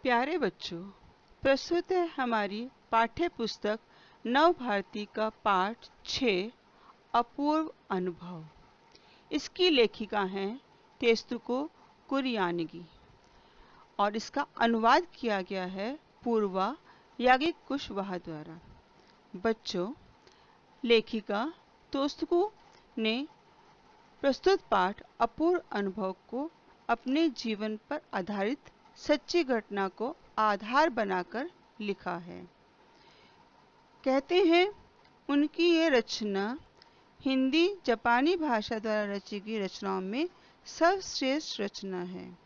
प्यारे बच्चों, प्रस्तुत है हमारी पाठ्य पुस्तक नव भारती का पाठ 6 अपूर्व अनुभव। इसकी लेखिका हैं तेस्तुको कुरियानगी और इसका अनुवाद किया गया है पूर्वा याज्ञिक कुशवाहा द्वारा। बच्चों, लेखिका तेस्तुको ने प्रस्तुत पाठ अपूर्व अनुभव को अपने जीवन पर आधारित सच्ची घटना को आधार बनाकर लिखा है। कहते हैं उनकी ये रचना हिंदी जापानी भाषा द्वारा रची गई रचनाओं में सर्वश्रेष्ठ रचना है।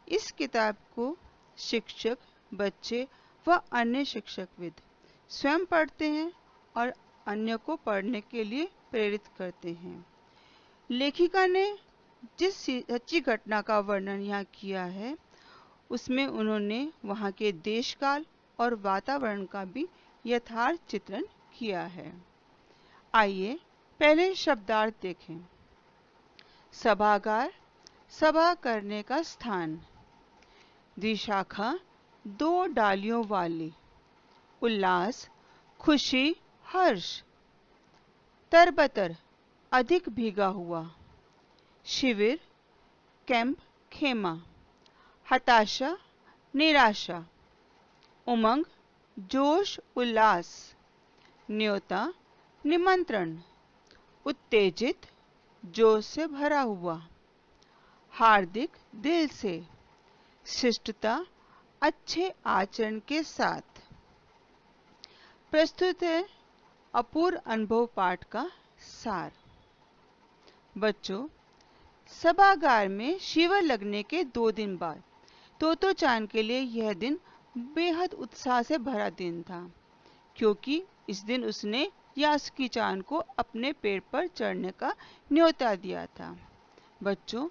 इस किताब को शिक्षक, बच्चे व अन्य शिक्षकविद स्वयं पढ़ते हैं और अन्य को पढ़ने के लिए प्रेरित करते हैं। लेखिका ने जिस सच्ची घटना का वर्णन यहाँ किया है उसमें उन्होंने वहाँ के देश काल और वातावरण का भी यथार्थ चित्रण किया है। आइए पहले शब्दार्थ देखें। सभागार, सभा करने का स्थान। द्विशाखा, दो डालियों वाली। उल्लास, खुशी, हर्ष। तरबतर, अधिक भीगा हुआ। शिविर, कैंप, खेमा। हताशा, निराशा। उमंग, जोश, उल्लास। न्योता, निमंत्रण। उत्तेजित, जोश से भरा हुआ। हार्दिक, दिल से। शिष्टता, अच्छे आचरण के साथ। प्रस्तुत है अपूर्व अनुभव पाठ का सार। बच्चों, सभागार में शिविर लगने के 2 दिन बाद तोतो-चान के लिए यह दिन बेहद उत्साह से भरा दिन था, क्योंकि इस दिन उसने यासुकी-चान को अपने पेड़ पर चढ़ने का न्योता दिया था। बच्चों,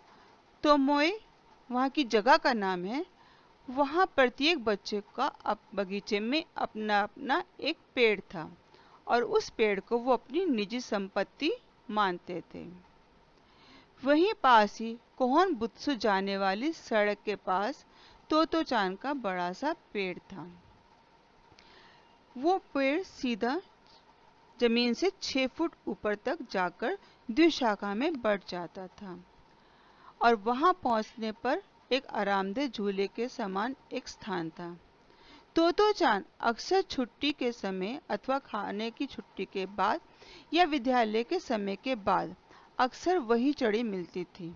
तोमोए वहाँ की जगह का नाम है। वहाँ प्रत्येक बच्चे का बगीचे में अपना अपना एक पेड़ था और उस पेड़ को वो अपनी निजी संपत्ति मानते थे। वहीं पास ही कोहोन बुत्सु जाने वाली सड़क के पास तोतो-चान का बड़ा सा पेड़ था। वो पेड़ सीधा जमीन से 6 फुट ऊपर तक जाकर द्विशाखा में बढ़ जाता था और वहां पहुंचने पर एक आरामदेह झूले के समान एक स्थान था। तोतो-चान अक्सर छुट्टी के समय अथवा खाने की छुट्टी के बाद या विद्यालय के समय के बाद अक्सर वही चढ़ी मिलती थी।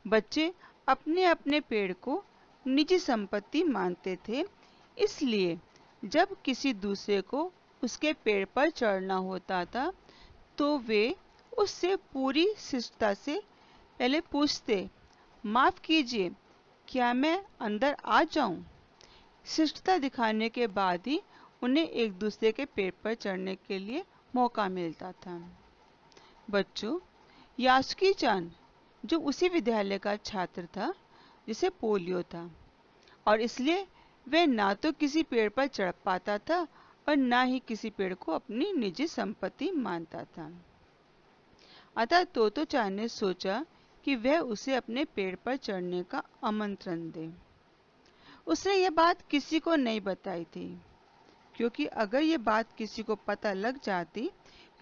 बच्चे अपने अपने पेड़ को निजी संपत्ति मानते थे, इसलिए जब किसी दूसरे को उसके पेड़ पर चढ़ना होता था तो वे उससे पूरी शिष्टता से पहले पूछते, माफ कीजिए, क्या मैं अंदर आ जाऊं? शिष्टता दिखाने के बाद ही उन्हें एक दूसरे के पेड़ पर चढ़ने के लिए मौका मिलता था। बच्चों, यासुकी-चान जो उसी विद्यालय का छात्र था जिसे पोलियो था और इसलिए वह ना तो किसी पेड़ पर चढ़ पाता था और ना ही किसी पेड़ को अपनी निजी संपत्ति मानता था। अतः तोतो-चान ने सोचा कि वह उसे अपने पेड़ पर चढ़ने का आमंत्रण दे। उसने यह बात किसी को नहीं बताई थी, क्योंकि अगर यह बात किसी को पता लग जाती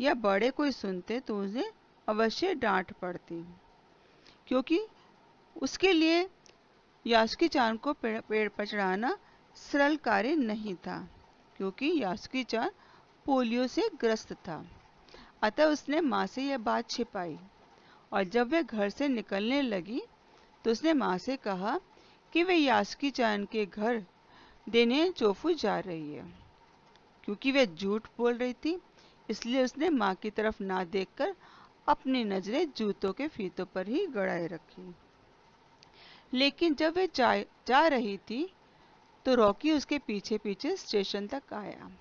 या बड़े कोई सुनते तो उन्हें अवश्य डांट पड़ती, क्योंकि उसके लिए यासुकी-चान को पेड़ पर चढ़ाना सरल कार्य नहीं था, क्योंकि यासुकी-चान पोलियो से ग्रस्त था। अतः उसने माँ से यह बात छिपाई और जब वह घर से निकलने लगी तो उसने माँ से कहा कि वह यासुकी-चान के घर देने चोफू जा रही है। क्योंकि वह झूठ बोल रही थी, इसलिए उसने माँ की तरफ ना देखकर अपनी नजरें जूतों के फीतों पर ही गड़ाए रखी। लेकिन जब वह जा रही थी तो रॉकी उसके पीछे पीछे स्टेशन तक आया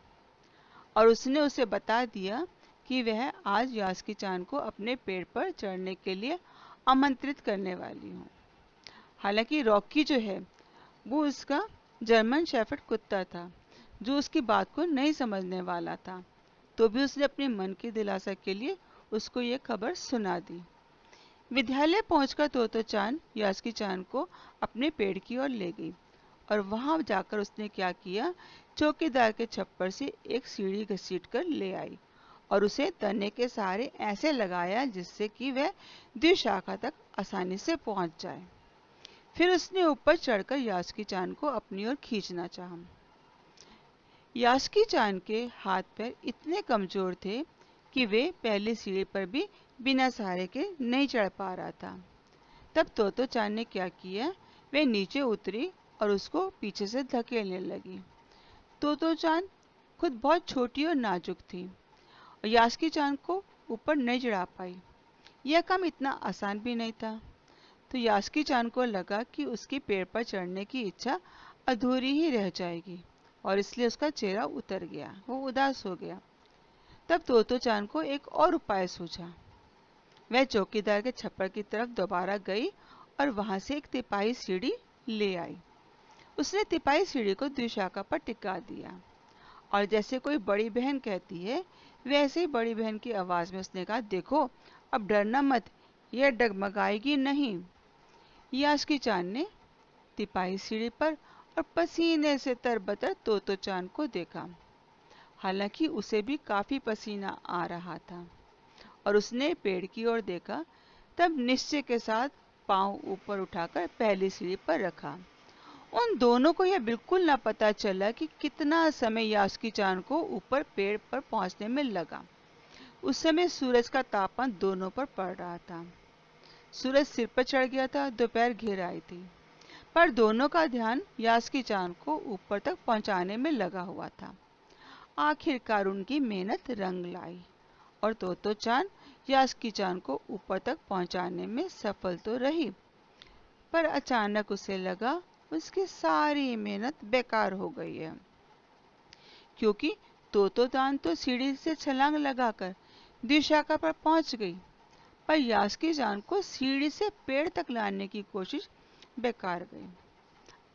और उसने उसे बता दिया कि वह आज यासुकी-चान को अपने पेड़ पर चढ़ने के लिए आमंत्रित करने वाली हूँ। हालांकि रॉकी जो है वो उसका जर्मन शेफर्ड कुत्ता था जो उसकी बात को नहीं समझने वाला था, तो भी उसने अपने मन की दिलासा के लिए उसको ये खबर सुना दी। विद्यालय पहुंचकर तोतो-चान यासुकी-चान को अपने पेड़ की ओर ले गई और वहां जाकर उसने क्या किया, चौकीदार के छप्पर से एक सीढ़ी घसीट कर ले आई और उसे तने के सहारे ऐसे लगाया जिससे कि वह द्विशाखा तक आसानी से पहुंच जाए। फिर उसने ऊपर चढ़कर यास्की चान को अपनी ओर खींचना चाहा। यास्की चान के हाथ पैर इतने कमजोर थे कि वे पहली सीढ़ी पर भी बिना सहारे के नहीं चढ़ पा रहा था। तब तोतो चान ने क्या किया, वे नीचे उतरी और उसको पीछे से धकेलने लगी। तोतो चान खुद बहुत छोटी और नाजुक थी और यास्की चान को ऊपर नहीं चढ़ा पाई। यह काम इतना आसान भी नहीं था। तो यास्की चान को लगा कि उसकी पेड़ पर चढ़ने की इच्छा अधूरी ही रह जाएगी और इसलिए उसका चेहरा उतर गया, वो उदास हो गया। तब तोतो चान को एक और उपाय सूझा। वह चौकीदार के छप्पर की तरफ दोबारा गई और वहां से एक तिपाही सीढ़ी ले आई। उसने तिपाही सीढ़ी को द्विशाखा पर टिका दिया और जैसे कोई बड़ी बहन कहती है वैसे ही बड़ी बहन की आवाज में उसने कहा, देखो अब डरना मत, यह डगमगाएगी नहीं। यास्की चान ने तिपाही सीढ़ी पर और पसीने से तरबतर तोतो चान को देखा। हालांकि उसे भी काफी पसीना आ रहा था और उसने पेड़ की ओर देखा। तब निश्चय के साथ पांव ऊपर उठाकर पहली सीढ़ी पर रखा। उन दोनों को यह बिल्कुल न पता चला कि कितना समय यास्की चान को ऊपर पेड़ पर पहुंचने में लगा। उस समय सूरज का तापमान दोनों पर पड़ रहा था। सूरज सिर पर चढ़ गया था, दोपहर घिर आई थी, पर दोनों का ध्यान यास्की चान को ऊपर तक पहुंचाने में लगा हुआ था। आखिरकार उनकी मेहनत रंग लाई और तोतो चान यास्की चान को ऊपर तक पहुंचाने में सफल तो रही, पर अचानक उसे लगा उसकी सारी मेहनत बेकार हो गई है, क्योंकि तोतो चान तो सीढ़ी से छलांग लगाकर द्विशाखा पर पहुंच गई, पर यास्की चान को सीढ़ी से पेड़ तक लाने की कोशिश बेकार गई।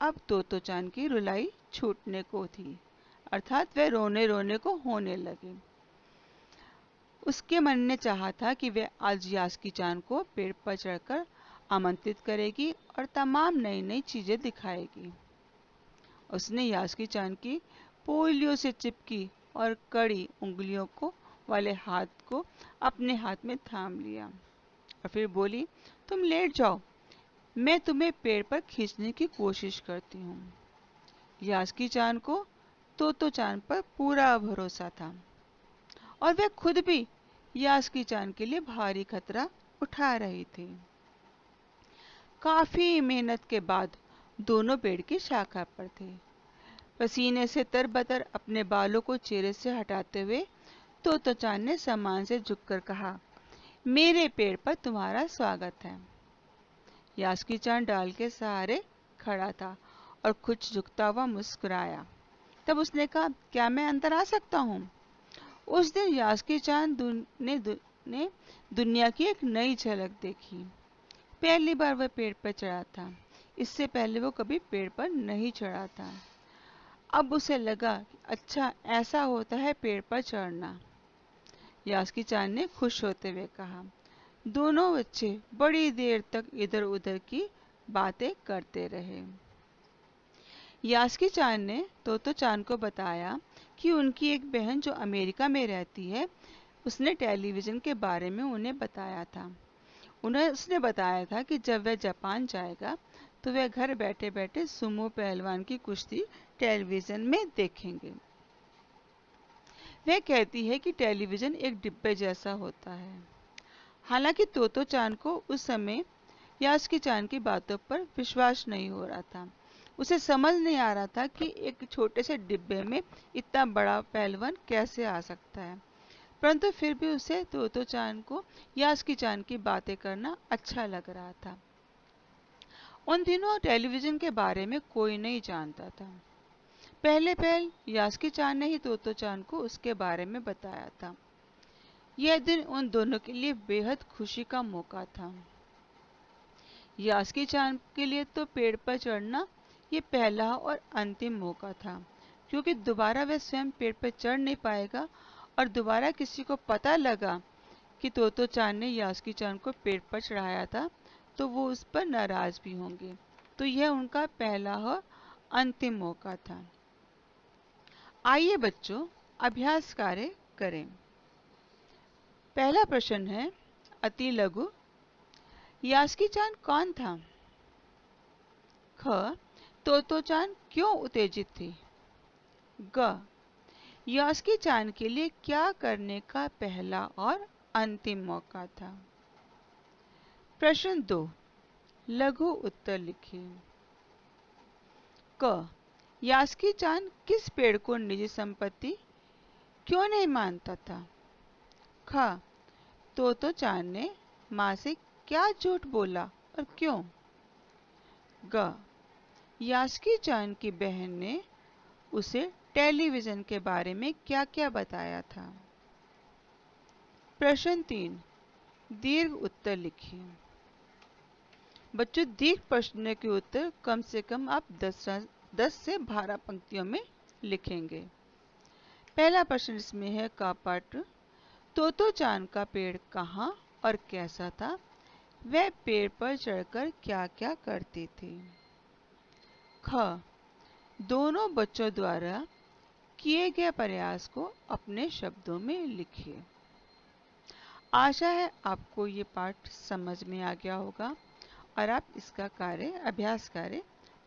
अब तोतो चान की रुलाई छूटने को थी, अर्थात वह रोने रोने को होने लगी। उसके मन ने चाहा था कि वह आज यास्की चान को पेड़ पर चढ़कर आमंत्रित करेगी और तमाम नई नई चीजें दिखाएगी। उसने यास्की चान की पोलियो से चिपकी और कड़ी उंगलियों को वाले हाथ को अपने हाथ में थाम लिया और फिर बोली, तुम लेट जाओ, मैं तुम्हें पेड़ पर खींचने की कोशिश करती हूँ। यास्की चान को तोतो चान पर पूरा भरोसा था और वह खुद भी यास्की चान के लिए भारी खतरा उठा रही थी। काफी मेहनत के बाद दोनों पेड़ की शाखा पर थे। पसीने से तरबतर अपने बालों को चेहरे से हटाते हुए तोतो चान ने सम्मान से झुककर कहा, मेरे पेड़ पर तुम्हारा स्वागत है। यास्की चान डाल के सहारे खड़ा था और कुछ झुकता हुआ मुस्कुराया। तब उसने कहा, क्या मैं अंदर आ सकता हूँ? उस दिन यास्की चान ने दुनिया की एक नई झलक देखी। पहली बार वह पेड़ पर चढ़ा था। इससे पहले वो कभी पेड़ पर नहीं चढ़ा था। अब उसे लगा, अच्छा ऐसा होता है पेड़ पर चढ़ना। यास्की चान ने खुश होते हुए कहा। दोनों बच्चे बड़ी देर तक इधर उधर की बातें करते रहे। यास्की चान ने तोतो चान को बताया कि उनकी एक बहन जो अमेरिका में रहती है, उसने टेलीविज़न के बारे में उन्हें बताया था। उसने बताया था कि जब वह जापान जाएगा तो वह घर बैठे बैठे सुमो पहलवान की कुश्ती टेलीविज़न में देखेंगे। वह कहती है कि टेलीविज़न एक डिब्बे जैसा होता है। हालांकि तोतो चान को उस समय यास्की चान की बातों पर विश्वास नहीं हो रहा था। उसे समझ नहीं आ रहा था कि एक छोटे से डिब्बे में इतना बड़ा पहलवान कैसे आ सकता है, परंतु फिर भी उसे तोतो चान को यास्की चान की बातें करना अच्छा लग रहा था। उन दिनों टेलीविज़न के बारे में कोई नहीं जानता था। पहले यास्की चान ने ही तोतो चान को उसके बारे में बताया था। यह दिन उन दोनों के लिए बेहद खुशी का मौका था। यास्की चान के लिए तो पेड़ पर चढ़ना ये पहला और अंतिम मौका था, क्योंकि दोबारा वह स्वयं पेड़ पर चढ़ नहीं पाएगा और दोबारा किसी को पता लगा कि तोतो चान ने यास्की चान को पेड़ पर चढ़ाया था तो वो उस पर नाराज भी होंगे। तो यह उनका पहला और अंतिम मौका था। आइए बच्चों, अभ्यास कार्य करें। पहला प्रश्न है अति लघु। यास्की चान कौन था? ख। तोतो चान क्यों उत्तेजित थी? ग। यास्की चान के लिए क्या करने का पहला और अंतिम मौका था? प्रश्न 2, लघु उत्तर लिखिए। क। यास्की चान किस पेड़ को निजी संपत्ति क्यों नहीं मानता था? ख। तोतो चान ने मां से क्या झूठ बोला और क्यों? ग। यास्की चान की बहन ने उसे टेलीविजन के बारे में क्या-क्या बताया था? प्रश्न 3, दीर्घ उत्तर लिखिए। बच्चों, दीर्घ प्रश्न के उत्तर कम से कम आप 10 से 12 पंक्तियों में लिखेंगे। पहला प्रश्न इसमें है का पाठ। तोतो चान का पेड़ कहाँ और कैसा था? वह पेड़ पर चढ़कर क्या-क्या करती थी? ख। दोनों बच्चों द्वारा किए गए प्रयास को अपने शब्दों में लिखिए। आशा है आपको ये पाठ समझ में आ गया होगा और आप इसका अभ्यास कार्य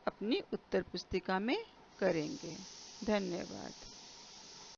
अपनी उत्तर पुस्तिका में करेंगे। धन्यवाद।